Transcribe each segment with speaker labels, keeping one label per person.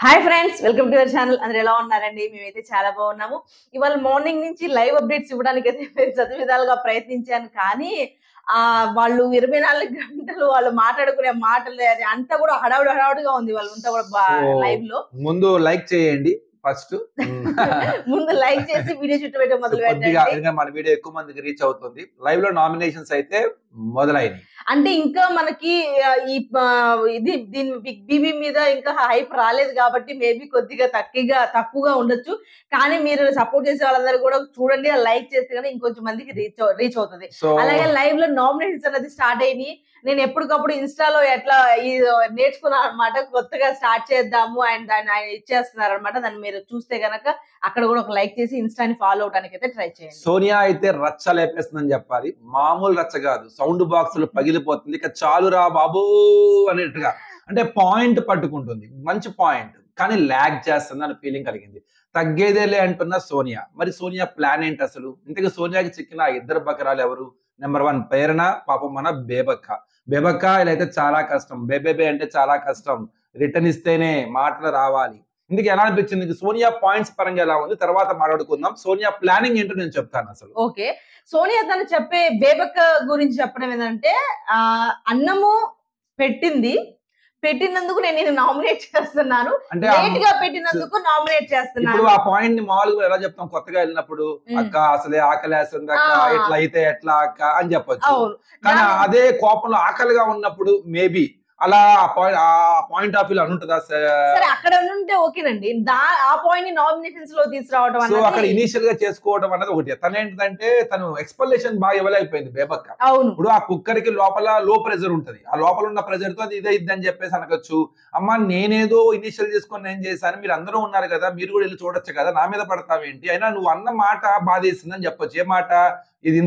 Speaker 1: Hi friends, welcome to our channel. అందరూ ఎలా ఉన్నారండి? మేమైతే చాలా బాగున్నాము. ఇవాళ మార్నింగ్ నుంచి లైవ్ అప్డేట్స్ ఇవ్వడానికి అయితే చదువు విధాలుగా ప్రయత్నించాను. కానీ వాళ్ళు 24 గంటలు వాళ్ళు మాట్లాడుకునే మాటలు అది అంతా కూడా హడావుడిగా ఉంది. వాళ్ళంతా కూడా లైవ్ లో
Speaker 2: ముందు లైక్ చేయండి. ఫస్ట్
Speaker 1: ముందు లైక్ చేసి వీడియో చుట్టూ పెట్టే మొదలు పెట్టండి.
Speaker 2: మన వీడియో ఎక్కువ మందికి రీచ్ అవుతుంది. లైవ్ లో నామినేషన్స్ అయితే మొదలైనవి.
Speaker 1: అంటే ఇంకా మనకి ఇది దీని బిగ్ బీబీ మీద ఇంకా హైప్ రాలేదు కాబట్టి మేబీ కొద్దిగా తక్కువగా ఉండొచ్చు. కానీ మీరు సపోర్ట్ చేసే వాళ్ళందరూ కూడా చూడండి, లైక్ చేస్తే కానీ ఇంకొంచెం మందికి రీచ్ అవుతుంది. అలాగే లైవ్ లో నామినేషన్స్ అనేది స్టార్ట్ అయినాయి. నేను ఎప్పటికప్పుడు ఇన్స్టాలో ఎట్లా నేర్చుకున్నాను అనమాట. కొత్తగా స్టార్ట్ చేద్దాము అండ్ దాన్ని ఆయన ఇచ్చేస్తున్నారు అనమాట. దాన్ని మీరు చూస్తే గనక అక్కడ కూడా ఒక లైక్ చేసి ఇన్స్టాని ఫాలో అవడానికి అయితే ట్రై చేయండి.
Speaker 2: సోనియా అయితే రచ్చ లేపేస్తుందని చెప్పాలి. మామూలు రచ్చ కాదు, సౌండ్ బాక్సులు పగిలిపోతుంది. ఇక చాలురా బాబు అనేట్టుగా, అంటే పాయింట్ పట్టుకుంటుంది, మంచి పాయింట్, కానీ ల్యాగ్ చేస్తుంది అనే ఫీలింగ్ కలిగింది. తగ్గేదేలే అంటున్న సోనియా. మరి సోనియా ప్లాన్ ఏంటి అసలు? ఇంతకీ సోనియాకి చిక్కిన ఇద్దరు బకరాలు ఎవరు? నెంబర్ 1 ప్రేరణ, పాపం మన బేబక్క ఇలా అయితే చాలా కష్టం. బేబే అంటే చాలా కష్టం. రిటర్న్ ఇస్తేనే మాటలు రావాలి. ఇందుకు ఎలా అనిపించింది? సోనియా పాయింట్స్ పరంగా ఎలా ఉంది తర్వాత మాట్లాడుకుందాం. సోనియా ప్లానింగ్ ఏంటో నేను చెప్తాను అసలు.
Speaker 1: ఓకే, సోనియా తను చెప్పే బేబక్క గురించి చెప్పడం ఏంటంటే, అన్నము పెట్టినందుకు నేను నామినేట్ చేస్తున్నాను, అంటే లేట్ గా పెట్టినందుకు నామినేట్ చేస్తున్నాను.
Speaker 2: ఇప్పుడు ఆ పాయింట్ ని మామూలుగా ఎలా చెప్తాం? కొత్తగా వెళ్ళినప్పుడు అక్క అసలే ఆకలేస్తుంది అక్క, ఎట్లా అయితే ఎట్లా అక్క అని చెప్పొచ్చు. కానీ అదే కోపంలో ఆకలిగా ఉన్నప్పుడు మేబీ అలా ఆ పాయింట్ ఆఫ్ వ్యూ అనుంటుందా?
Speaker 1: సరే, అక్కడ ఉంటే ఓకేనండి. ఆ పాయింట్ ని నామినేషన్స్ లో తీసుకురావడం,
Speaker 2: సో అక్కడ ఇనిషియల్ గా చేసుకోవడం అనేది ఒకటి. తను ఏంటంటే తను ఎక్స్ప్లనేషన్ బాగా ఇవ్వలేకపోయింది బేబక్క. ఇప్పుడు ఆ కుక్కర్ కి లోపల లో ప్రెజర్ ఉంటది, ఆ లోపల ఉన్న ప్రెజర్ తో అది ఇదే అని చెప్పేసి అనకొచ్చు. అమ్మ నేనేదో ఇనిషియల్ చేసుకొని నేను చేశాను, మీరు అందరూ ఉన్నారు కదా, మీరు కూడా వెళ్ళి చూడొచ్చు కదా, నా మీద పడతావేంటి? అయినా నువ్వు అన్న మాట బాధేసిందని చెప్పొచ్చు. ఏ మాట ఇది?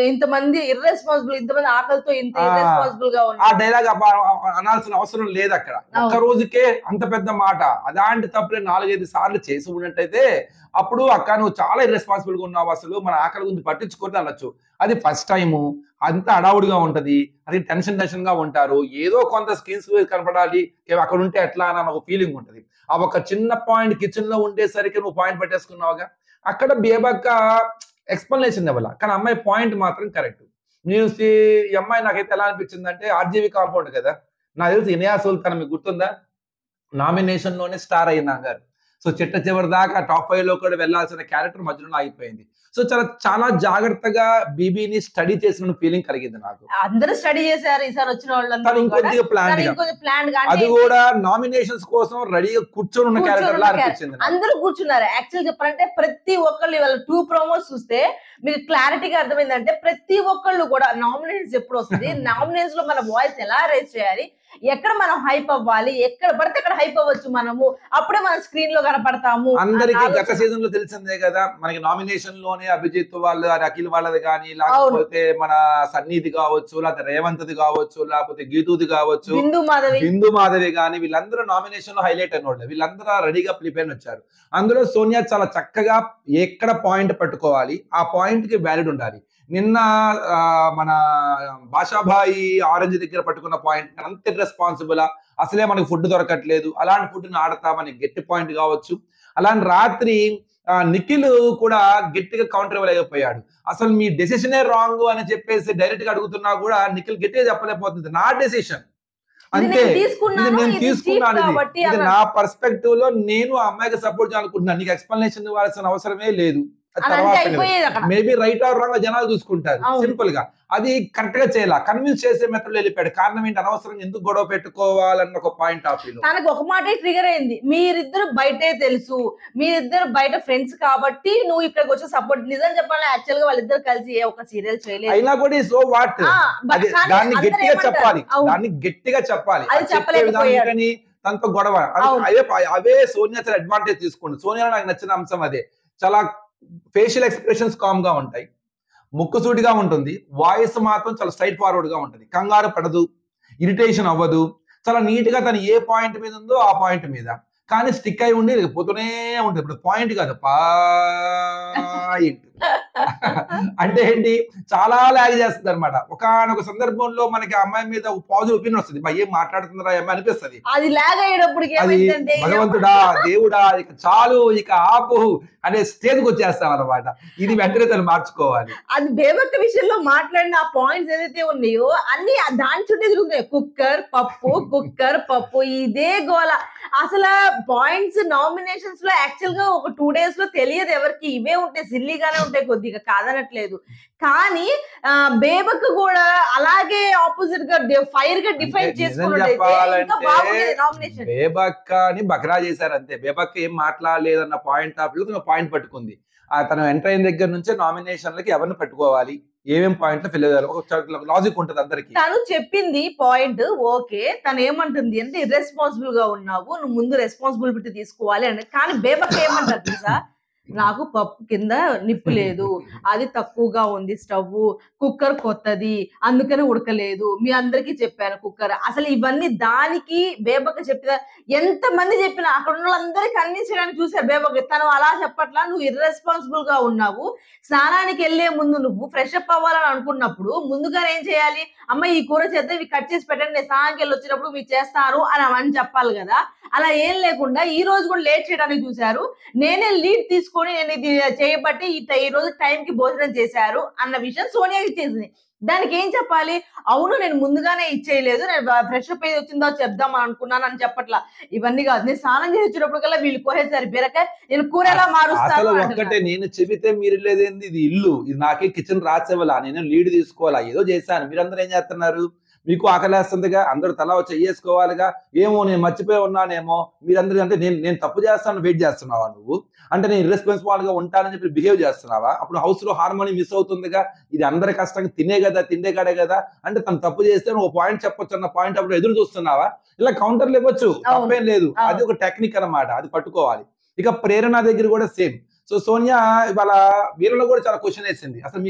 Speaker 2: ఇంతమంది
Speaker 1: ఇర్రెస్పాన్సిబుల్, ఇంతమంది ఆకలితో ఇంత ఇర్రెస్పాన్సిబుల్ గా
Speaker 2: ఆ డైలాగ్ అనాల్సిన అవసరం లేదు అక్కడ. ఒక్క రోజుకే అంత పెద్ద మాట. అలాంటి తప్పులే 4-5 సార్లు చేసి ఉన్నట్టయితే అప్పుడు అక్క నువ్వు చాలా ఇర్రెస్పాన్సిబుల్ గా ఉన్నావు, అసలు మన ఆకలి గురించి పట్టించుకోవద్దు అనొచ్చు. అది ఫస్ట్ టైము, అంత అడావుడిగా ఉంటది, అది టెన్షన్ గా ఉంటారు. ఏదో కొంత స్క్రీన్స్ కనపడాలి, అక్కడ ఉంటే ఎట్లా అని ఒక ఫీలింగ్ ఉంటది. ఆ ఒక చిన్న పాయింట్ కిచెన్ లో ఉండేసరికి నువ్వు పాయింట్ పెట్టేసుకున్నావుగా. అక్కడ బేబక్క ఎక్స్ప్లెనేషన్ ఇవ్వాల, కానీ అమ్మాయి పాయింట్ మాత్రం కరెక్ట్. నేను ఈ అమ్మాయి నాకైతే ఎలా అనిపించింది అంటే, ఆర్జీవి కాంపౌండ్ కదా, నాకు తెలిసి ఇనియా సుల్తాన్ మీకు గుర్తుందా, నామినేషన్ లోనే స్టార్ అయినారు. సో చివరి దాకా టాప్ 5 లో కూడా వెళ్లాల్సిన క్యారెక్టర్ మధ్యలో ఆగిపోయింది. సో చాలా జాగ్రత్తగా బీబీని స్టడీ చేసిన ఫీలింగ్ కలిగింది నాకు.
Speaker 1: అందరూ స్టడీ చేశారు ఈసారి వచ్చిన వాళ్ళందరూ.
Speaker 2: ఇంకొద్దిగా ప్లాన్, అది కూడా నామినేషన్స్ కోసం రెడీగా కూర్చొని ఉన్న క్యారెక్టర్ లా అనిపించింది.
Speaker 1: అందరూ కూర్చున్నారు. యాక్చువల్ చెప్పాలంటే ప్రతి ఒక్కళ్ళు ఇవాళ 2 ప్రోమోస్ చూస్తే మీకు క్లారిటీగా అర్థమైందంటే, ప్రతి ఒక్కళ్ళు కూడా నామినేషన్స్ ఎప్పుడు వస్తుంది, నామినేషన్స్ లో మన వాయిస్ ఎలా రైజ్ చేయాలి, ఎక్కడ మనం హైప్ అవ్వాలి, ఎక్కడ పడితే అక్కడ హైప్ అవ్వచ్చు మనము, అప్పుడే మన స్క్రీన్ లో కనపడతాము.
Speaker 2: అందరికి గత సీజన్ లో తెలిసిందే కదా, మనకి నామినేషన్ లోనే అభిజిత్ వాళ్ళు, అఖిల్ వాళ్ళది కానీ, లేకపోతే మన సన్నీది కావచ్చు, లేకపోతే రేవంత్ది కావచ్చు, లేకపోతే గీతుది కావచ్చు, బిందు మాధవి కానీ, వీళ్ళందరూ నామినేషన్ లో హైలైట్ అయిన వాళ్ళు. వీళ్ళందరూ రెడీగా ప్రిపేర్ వచ్చారు. అందులో సోనియా చాలా చక్కగా ఎక్కడ పాయింట్ పట్టుకోవాలి, ఆ పాయింట్ కి వ్యాలిడ్ ఉండాలి. నిన్న మన భాషాభాయి ఆరెంజ్ దగ్గర పట్టుకున్న పాయింట్, అంత రెస్పాన్సిబుల్, అసలే మనకి ఫుడ్ దొరకట్లేదు, అలాంటి ఫుడ్ని ఆడతామని గట్టి పాయింట్ కావచ్చు. అలాంటి రాత్రి నిఖిల్ కూడా గట్టిగా కౌంటర్ ఇవ్వలేకపోయాడు. అసలు మీ డెసిషనే రాంగ్ అని చెప్పేసి డైరెక్ట్ గా అడుగుతున్నా కూడా నిఖిల్ గట్టిగా చెప్పలేకపోతుంది, నా డెసిషన్ అంతే, నేను తీసుకున్నాను, ఇది నా పర్స్పెక్టివ్ లో నేను ఆ అమ్మాయికి సపోర్ట్ చేయాలనుకుంటున్నాను, నీకు ఎక్స్ప్లెనేషన్ ఇవ్వాల్సిన అవసరమే లేదు. మేబీ రైట్ ఆర్ రాంగ్ జనాలు చూసుకుంటారు సింపుల్ గా. అది కరెక్ట్ గా చేయాల, కన్విన్స్ చేసే మెథడ్ వెళ్ళిపోయాడు. కారణం ఏంటి? అనవసరం ఎందుకు గొడవ పెట్టుకోవాలన్న ఒక పాయింట్ ఆఫ్ వ్యూ.
Speaker 1: తనకు ఒక మాట ట్రిగర్ అయింది, మీరిద్దరు బయటే తెలుసు, మీరిద్దరు బయట ఫ్రెండ్స్ కాబట్టి నువ్వు ఇక్కడికి వచ్చి సపోర్ట్. నిజం చెప్పాలి, యాక్చువల్ గా వాళ్ళిద్దరు కలిసి ఒక సీరియల్ చేయలేదు
Speaker 2: అయినా కూడా సో వాట్, దాన్ని గట్టిగా చెప్పాలి, దాన్ని గట్టిగా చెప్పాలి. కానీ తనతో గొడవ అవే సోనియా చాలా అడ్వాంటేజ్ తీసుకోండి. సోనియా నాకు నచ్చిన అంశం అదే, చాలా ఫేషియల్ ఎక్స్ప్రెషన్స్ కామ్ గా ఉంటాయి, ముక్కుసూటిగా ఉంటుంది, వాయిస్ మాత్రం చాలా స్ట్రైట్ ఫార్వర్డ్ గా ఉంటుంది, కంగారు పడదు, ఇరిటేషన్ అవ్వదు, చాలా నీట్ గా తను ఏ పాయింట్ మీద ఉందో ఆ పాయింట్ మీద, కానీ స్టిక్ అయి ఉండి పోతూనే ఉంటుంది. ఇప్పుడు పాయింట్ కాదు, పాయింట్ అంటే ఏంటి, చాలా లాగ్ చేస్తుంది అనమాట. ఒకనొక సందర్భంలో మనకి ఆ అమ్మాయి మీద పాజిటివ్ ఒపీనియన్ వస్తుంది, ఏం మాట్లాడుతుందా ఏమో అనిపిస్తుంది.
Speaker 1: అది లాగ్ అయ్యేటప్పటికి
Speaker 2: అది భగవంతుడా దేవుడా ఇక చాలు ఇక ఆపు అనే స్టేజ్కి వచ్చేస్తాం అనమాట. ఇది వెంటనే తను మార్చుకోవాలి.
Speaker 1: అది బేబక్క విషయంలో మాట్లాడిన ఆ పాయింట్స్ ఏదైతే ఉన్నాయో అన్ని దాని చుట్టూ తిరుగుతాయి. కుక్కర్ పప్పు ఇదే గోల. అసలు పాయింట్స్ నామినేషన్స్ లో యాక్చువల్ గా ఒక 2 days లో తెలియదు ఎవరికి, ఇవే ఉంటాయి, సిల్లీగానే ఉంటాయి కొద్దిగా, కాదనట్లేదు. కానీ బేబక్ కూడా అలాగే ఆపోజిట్ గా ఫైర్ గా డిఫైన్ చేసుకున్నట్టు
Speaker 2: బేబక్కని బకరా చేశారు అంతే. బేబక్క ఏం మాట్లాడలేదన్న పాయింట్ ఆఫ్ వ్యూ పాయింట్ పట్టుకుంది. తను ఎంటర్ అయిన దగ్గర నుంచే నామినేషన్లకి ఎవరిని పెట్టుకోవాలి, ఏమేం పాయింట్లు ఫిల్ అయ్యాలి, ఒక లాజిక్ ఉంటుంది అందరికి.
Speaker 1: తను చెప్పింది పాయింట్ ఓకే. తను ఏమంటుంది అంటే ఇర్రెస్పాన్సిబుల్ గా ఉన్నావు, నువ్వు ముందు రెస్పాన్సిబిలిటీ తీసుకోవాలి అని. కానీ బేబక్క ఏమంటారు తెలుసా, నాకు పప్పు కింద నిప్పు లేదు, అది తక్కువగా ఉంది స్టవ్, కుక్కర్ కొత్తది అందుకని ఉడకలేదు, మీ అందరికీ చెప్పాను కుక్కర్. అసలు ఇవన్నీ దానికి బేబక్క చెప్పిన ఎంత మంది చెప్పినా అక్కడ ఉన్న వాళ్ళందరికీ కన్విన్స్ చేయడానికి చూసారు బేబక్క. తను అలా చెప్పట్లా, నువ్వు ఇర్రెస్పాన్సిబుల్ గా ఉన్నావు, స్నానానికి వెళ్లే ముందు నువ్వు ఫ్రెష్ అప్ అవ్వాలని అనుకున్నప్పుడు ముందుగా ఏం చేయాలి, అమ్మ ఈ కూర చేద్దాం, ఇవి కట్ చేసి పెట్టండి, నేను స్నానానికి వెళ్ళి వచ్చినప్పుడు మీరు చేస్తారు అని చెప్పాలి కదా. అలా ఏం లేకుండా ఈ రోజు కూడా లేట్ చేయడానికి చూశారు. నేనే లీడ్ తీసుకొని నేను ఇది చేయబట్టి ఈ రోజు టైంకి భోజనం చేశారు అన్న విషయం సోనియా ఇచ్చేసింది. దానికి ఏం చెప్పాలి, అవును నేను ముందుగానే ఇచ్చేయలేదు, నేను ఫ్రెష్ అప్ అయ్యి వచ్చిందో చెప్దాం అనుకున్నాను అని చెప్పట్లా. ఇవన్నీ కాదు, నేను స్నానం చేసి వచ్చినప్పుడు కల్లా వీళ్ళు కోసేసారు బీరకాయ, నేను కూర ఎలా మారుస్తాను.
Speaker 2: ఒక్కటే నేను చెబితే మీరు లేదేంది, ఇది ఇల్లు, ఇది నాకే కిచెన్ రాసేవాళ్ళ, నేను లీడ్ తీసుకోవాలా, ఏదో చేశాను, మీరందరూ ఏం చేస్తున్నారు, మీకు ఆకలేస్తుందిగా, అందరూ తలా చెయ్యేసుకోవాలిగా, ఏమో నేను మర్చిపోయి ఉన్నానేమో, మీరందరూ అంటే నేను తప్పు చేస్తాను వెయిట్ చేస్తున్నావా నువ్వు, అంటే నేను ఇర్రెస్పాన్సిబుల్ గా ఉంటానని చెప్పి బిహేవ్ చేస్తున్నావా, అప్పుడు హౌస్ లో హార్మోని మిస్ అవుతుందిగా, ఇది అందరి కష్టంగా తిండే కాడే కదా, అంటే తను తప్పు చేస్తే నువ్వు పాయింట్ చెప్పొచ్చు అన్న పాయింట్ అప్పుడు ఎదురు చూస్తున్నావా, ఇలా కౌంటర్లు ఇవ్వచ్చు, తప్పేం లేదు, అది ఒక టెక్నిక్ అన్నమాట, అది పట్టుకోవాలి. ఇక ప్రేరణ దగ్గర కూడా సేమ్. సో సోనియా ఇవాళ వీళ్ళలో కూడా చాలా క్వశ్చన్ వేసింది, అసలు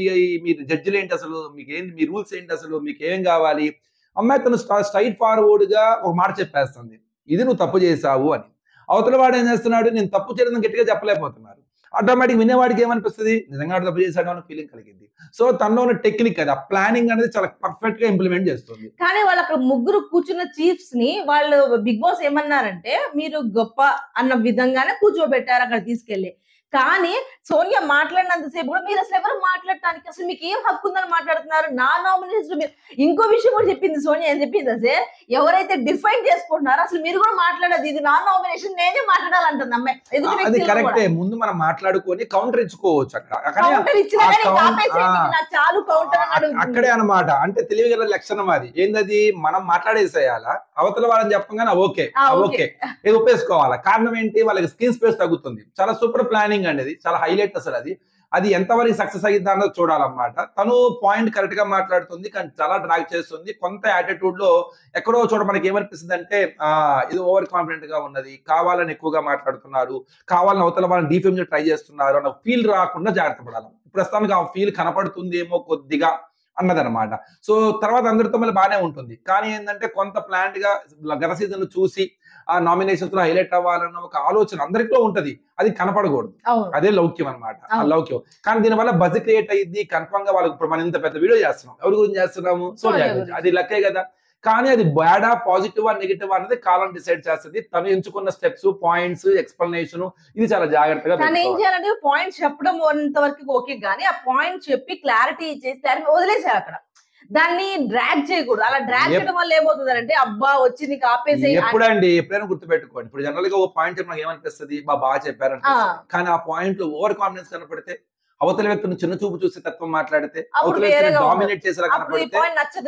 Speaker 2: మీరు జడ్జిలు ఏంటి, అసలు మీకు ఏంటి, మీ రూల్స్ ఏంటి, అసలు మీకు ఏం కావాలి. అమ్మాయి తను స్ట్రైట్ ఫార్వర్డ్ గా ఒక మాట చెప్పేస్తుంది, ఇది నువ్వు తప్పు చేసావు అని. అవతల వాడు ఏం చేస్తున్నాడు, నేను తప్పు చేయడం గట్టిగా చెప్పలేకపోతున్నారు. ఆటోమేటిక్ వినేవాడికి ఏమనిపిస్తుంది, నిజంగా తప్పు చేశాడు అన్న ఫీలింగ్ కలిగింది. సో తనలో ఉన్న టెక్నిక్ అది, ఆ ప్లానింగ్ అనేది చాలా పర్ఫెక్ట్ గా ఇంప్లిమెంట్ చేస్తుంది.
Speaker 1: కానీ వాళ్ళు అక్కడ ముగ్గురు కూర్చున్న చీఫ్స్ ని వాళ్ళు బిగ్ బాస్ ఏమన్నారంటే మీరు గొప్ప అన్న విధంగానే కూర్చోబెట్టారు అక్కడ తీసుకెళ్లి. కానీ సోనియా మాట్లాడినంతసేపు కూడా మీరు అసలు ఎవరు మాట్లాడటానికి, అసలు మీకు ఏం హక్కు ఉందని మాట్లాడుతున్నారు, నా నామినేషన్ మీరు. ఇంకో విషయం కూడా చెప్పింది సోనియా, ఏం చెప్పింది అసలు, ఎవరైతే డిఫైన్ చేసుకుంటున్నారో అసలు మీరు కూడా మాట్లాడదు, ఇది నా నామినేషన్, నేనే మాట్లాడాలంటుంది అమ్మాయి.
Speaker 2: అది కరెక్టే, ముందు మనం మాట్లాడుకొని కౌంటర్ ఇచ్చుకోవచ్చు అక్కడే అనమాట. అంటే తెలివిగల లక్షణం అది ఏందది, మనం మాట్లాడేసేయాలా, అవతల వాళ్ళని చెప్పగానే ఓకే ఇది ఒప్పేసుకోవాలా. కారణం ఏంటి, వాళ్ళకి స్క్రీన్ స్పేస్ తగ్గుతుంది. చాలా సూపర్ ప్లానింగ్ అనేది, చాలా హైలైట్ అసలు అది ఎంతవరకు సక్సెస్ అయ్యిద్దా అన్నది చూడాలన్నమాట. తను పాయింట్ కరెక్ట్ గా మాట్లాడుతుంది, కానీ చాలా డ్రాగ్ చేస్తుంది. కొంత యాటిట్యూడ్ లో ఎక్కడో చోట మనకి ఏమనిపిస్తుంది అంటే ఇది ఓవర్ కాన్ఫిడెంట్ గా ఉన్నది, కావాలని ఎక్కువగా మాట్లాడుతున్నారు, కావాలని అవతల వాళ్ళని డీఫేమ్ ట్రై చేస్తున్నారు అన్న ఫీల్ రాకుండా జాగ్రత్త పడాలి. ప్రస్తుతానికి ఆ ఫీల్ కనపడుతుందేమో కొద్దిగా అన్నదనమాట. సో తర్వాత అందరితో మళ్ళీ బాగానే ఉంటుంది. కానీ ఏంటంటే కొంత ప్లాంట్ గా గత సీజన్ చూసి ఆ నామినేషన్స్ లో హైలైట్ అవ్వాలన్న ఒక ఆలోచన అందరిలో ఉంటది, అది కనపడకూడదు. అదే లౌక్యం అనమాట, ఆ లౌక్యం. కానీ దీనివల్ల బజ్ క్రియేట్ అయ్యింది కన్ఫర్మ్ గా. వాళ్ళకి ఇప్పుడు మనం ఇంత పెద్ద వీడియో చేస్తున్నాం, ఎవరి గురించి చేస్తున్నాము, సోనియా గురించి, అది లక్కే కదా. కానీ అది బ్యాడా పాజిటివ్ నెగిటివ్ అనేది కాలం డిసైడ్ చేస్తుంది. తను ఎంచుకున్న స్టెప్స్, పాయింట్స్, ఎక్స్ప్లెనేషన్, ఇది చాలా జాగ్రత్తగా
Speaker 1: ఏం చేయాలంటే పాయింట్స్ చెప్పడం అంతవరకు ఓకే, కానీ ఆ పాయింట్ చెప్పి క్లారిటీ ఇచ్చేసి వదిలేసారు అక్కడ. దాన్ని డ్రాగ్ చేయకూడదు. అలా డ్రాగ్ చేయడం వల్ల ఏమవుతుందంటే అబ్బా వచ్చి నీకు ఆపేసి.
Speaker 2: ఎప్పుడైనా గుర్తుపెట్టుకోండి, ఇప్పుడు జనరల్ గా ఓ పాయింట్ చెప్పిన ఏమనిపిస్తుంది, బాగా చెప్పారంటే, కానీ ఆ పాయింట్ లో ఓవర్ కాన్ఫిడెన్స్ కనపడితే, అవతల వ్యక్తిని చిన్న చూపు చూసి తత్వం మాట్లాడితే, అవతల వ్యక్తిని డామినేట్ చేసేలా కనపడితే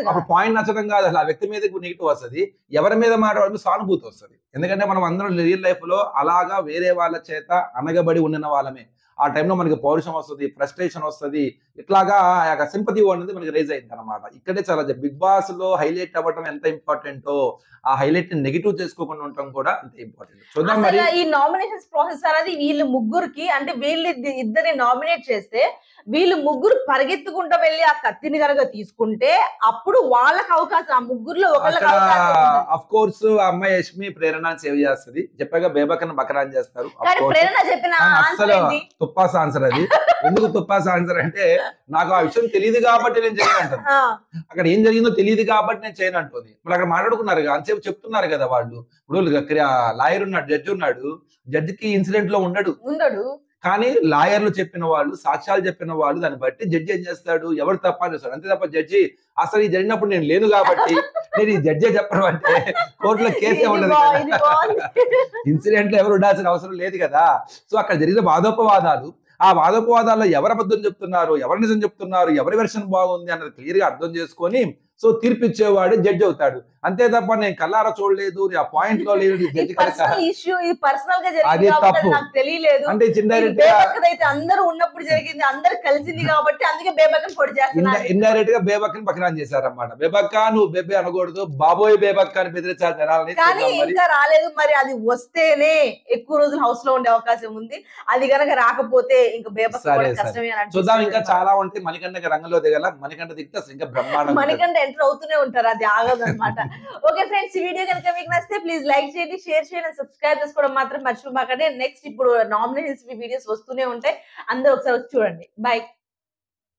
Speaker 2: అప్పుడు పాయింట్ నచ్చడం కాదు, అసలు ఆ వ్యక్తి మీద నెగిటివ్ వస్తుంది, ఎవరి మీద మాట్లాడడం సానుభూతి వస్తుంది. ఎందుకంటే మనం అందరం రియల్ లైఫ్ లో అలాగా వేరే వాళ్ళ చేత అనగబడి ఉన్న వాళ్ళమే. ఆ టైంలో మనకి పౌరుషం వస్తుంది, ఫ్రస్ట్రేషన్ వస్తుంది, ఇట్లాగా ఆ యొక్క సింపతి అనేది మనకి రైజ్ అయింది అనమాట. ఇక్కడే చాలా బిగ్ బాస్ లో హైలైట్ అవ్వడం ఎంత ఇంపార్టెంటో ఆ హైలైట్ ని నెగిటివ్ చేసుకోకుండా ఉండటం కూడా అంత ఇంపార్టెంట్. చూద్దాం మరి.
Speaker 1: ఈ నామినేషన్స్ ప్రాసెస్ అనేది వీళ్ళు ముగ్గురికి అంటే వీళ్ళు ఇద్దరిని నామినేట్ చేస్తే వీళ్ళు ముగ్గురు పరిగెత్తుకుంటూ వెళ్ళి ఆ కత్తిని కనుక తీసుకుంటే అప్పుడు వాళ్ళకి అవకాశం, ఆ ముగ్గురులో ఒకళ్ళకి అవకాశం.
Speaker 2: ఆఫ్ కోర్స్ ఆ అమ్మాయి యష్మి ప్రేరణ సేవ్ చేస్తుంది. చెప్పాక బేబకన్ బకరాన్ చేస్తారు.
Speaker 1: ప్రేరణ చెప్పిన
Speaker 2: అసలు తుప్పాస్ ఆన్సర్ అది. ఎందుకు తుప్పాస్ ఆన్సర్ అంటే నాకు ఆ విషయం తెలియదు కాబట్టి నేను చేయనంటాను. అక్కడ ఏం జరిగిందో తెలియదు కాబట్టి నేను చేయనంటుంది. ఇప్పుడు అక్కడ మాట్లాడుకున్నారు అంతసేపు చెప్తున్నారు కదా వాళ్ళు. ఇప్పుడు లాయర్ ఉన్నాడు, జడ్జి ఉన్నాడు. జడ్జికి ఇన్సిడెంట్ లో ఉండడు. కానీ లాయర్లు చెప్పిన వాళ్ళు, సాక్ష్యాలు చెప్పిన వాళ్ళు, దాన్ని బట్టి జడ్జి ఏం చేస్తాడు, ఎవరు తప్ప అని చేస్తాడు. అంతే తప్ప జడ్జి అసలు ఈ జరిగినప్పుడు నేను లేను కాబట్టి నేను ఈ జడ్జే చెప్పడం అంటే కోర్టులో కేసే ఉండదు కదా. ఇన్సిడెంట్ లో ఎవరు ఉండాల్సిన అవసరం లేదు కదా. సో అక్కడ జరిగిన వాదోపవాదాలు, ఆ వాదోపవాదాల్లో ఎవరు అబద్ధం చెప్తున్నారు, ఎవరు నిజం చెప్తున్నారు, ఎవరి వెర్షన్ బాగుంది అన్నది క్లియర్ గా అర్థం చేసుకొని సో తీర్పు ఇచ్చేవాడు జడ్జి అవుతాడు. అంతే తప్ప నేను కల్లారా చూడలేదు, ఆ పాయింట్ లో లేదు, అది తప్పు. అంటే
Speaker 1: అందరూ ఉన్నప్పుడు జరిగింది, అందరు కలిసింది కాబట్టి అందుకే బేబక్కని పొడి చేస్తున్నారు.
Speaker 2: ఇండైరెక్ట్ గా బేబక్కని బకరాన్ చేశారన్నమాట. బేబక్క నువ్వు బేబే అనకూడదు, బాబోయ్ బేబక్క అని బెదిరించారు జనాలని.
Speaker 1: కానీ ఇంకా రాలేదు. మరి అది వస్తేనే ఎక్కువ రోజులు హౌస్ లో ఉండే అవకాశం ఉంది. అది గనక రాకపోతే ఇంకా బేబక్క కష్టమే.
Speaker 2: చూద్దాం, ఇంకా చాలా ఉంటాయి. మణికంఠ రంగంలో దిగల, మణికంఠ దిగితే ఇంకా బ్రహ్మాండం.
Speaker 1: మణికంఠ ఎంటర్ అవుతూనే ఉంటారు, అది ఆగదు అనమాట. ఓకే ఫ్రెండ్స్, ఈ వీడియో కనుక మీకు నచ్చితే ప్లీజ్ లైక్ చేయండి, షేర్ చేయండి, సబ్స్క్రైబ్ చేసుకోవడం మాత్రం మర్చిపోమాకండి. నెక్స్ట్ ఇప్పుడు నామినేషన్స్ వీడియోస్ వస్తూనే ఉంటాయి, అందరూ ఒకసారి చూడండి. బై.